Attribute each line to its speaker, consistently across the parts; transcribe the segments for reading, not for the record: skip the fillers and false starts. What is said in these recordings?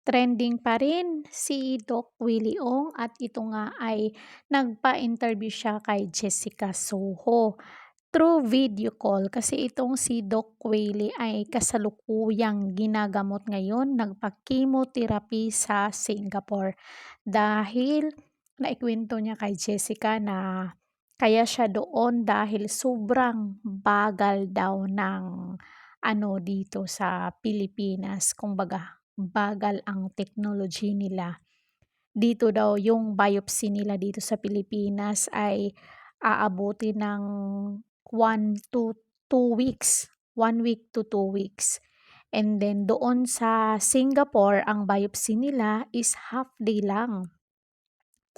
Speaker 1: Trending pa rin si Doc Willie Ong at ito nga ay nagpa-interview siya kay Jessica Soho through video call kasi itong si Doc Willie ay kasalukuyang ginagamot ngayon, nagpa-chemotherapy sa Singapore. Dahil naikwento niya kay Jessica na kaya siya doon dahil sobrang bagal daw ng dito sa Pilipinas. Kumbaga, bagal ang technology nila. Dito daw yung biopsy nila dito sa Pilipinas ay aabuti ng 1 to 2 weeks, 1 week to 2 weeks. And then doon sa Singapore, ang biopsy nila is half day lang.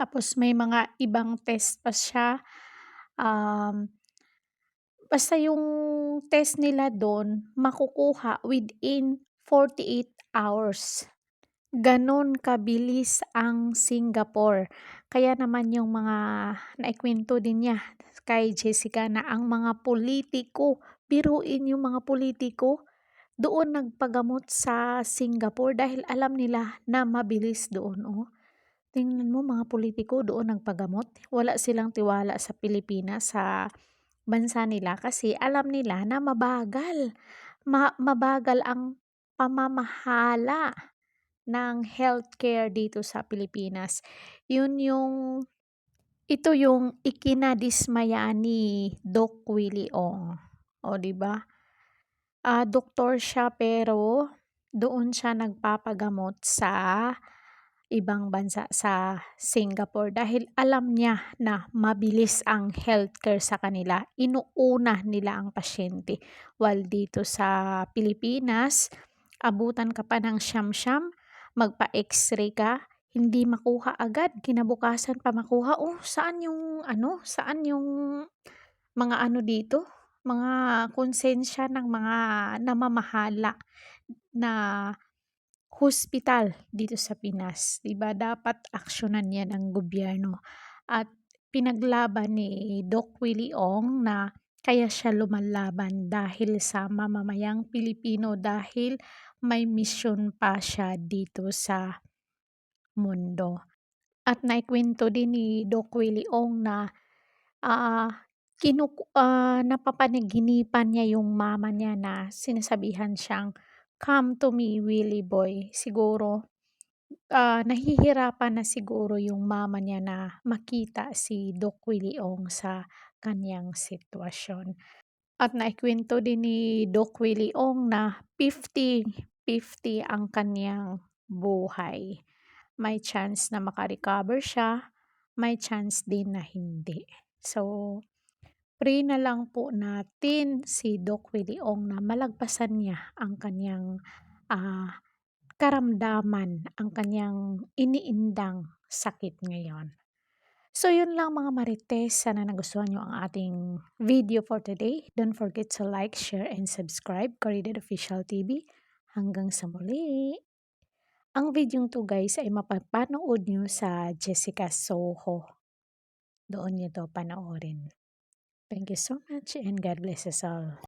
Speaker 1: Tapos may mga ibang test pa siya. Basta yung test nila do'n makukuha within 48 hours. Gano'n kabilis ang Singapore. Kaya naman yung mga naikwento din niya kay Jessica na ang mga politiko, biruin yung mga politiko, doon nagpagamot sa Singapore dahil alam nila na mabilis doon, oh. Tingnan mo mga politiko doon nagpagamot, wala silang tiwala sa Pilipinas, sa bansa nila kasi alam nila na mabagal. Mabagal ang pamamahala ng healthcare dito sa Pilipinas. Yun yung ito yung ikinadismaya ni Doc Willie Ong. O, 'di ba? Doktor siya pero doon siya nagpapagamot sa ibang bansa, sa Singapore dahil alam niya na mabilis ang healthcare sa kanila. Inuuna nila ang pasyente. While dito sa Pilipinas, abutan ka pa ng siyam-siyam, magpa-X-ray ka, hindi makuha agad, kinabukasan pa makuha. Oh, saan yung mga dito, mga konsensya ng mga namamahala na hospital dito sa Pinas, 'di ba? Dapat aksiyunan 'yan ng gobyerno at pinaglaban ni Doc Willie Ong na kaya siya lumalaban dahil sa mamamayang Pilipino, dahil may misyon pa siya dito sa mundo. At naikwento din ni Doc Willie Ong na napapanaginipan niya yung mama niya na sinasabihan siyang, "Come to me, Willie boy." Siguro nahihirapan na siguro yung mama niya na makita si Doc Willie Ong sa kaniyang sitwasyon. At naikwento din ni Doc Willie Ong na 50-50 ang kaniyang buhay. May chance na maka-recover siya, may chance din na hindi. So, pray na lang po natin si Doc Willie Ong na malagpasan niya ang kaniyang ah, karamdaman, ang kaniyang iniindang sakit ngayon. So yun lang mga marites, sana nagustuhan niyo ang ating video for today. Don't forget to like, share, and subscribe, Corridor Official TV. Hanggang sa muli! Ang video 'to guys ay mapapanood niyo sa Jessica Soho. Doon niyo 'to panoorin. Thank you so much and God bless us all.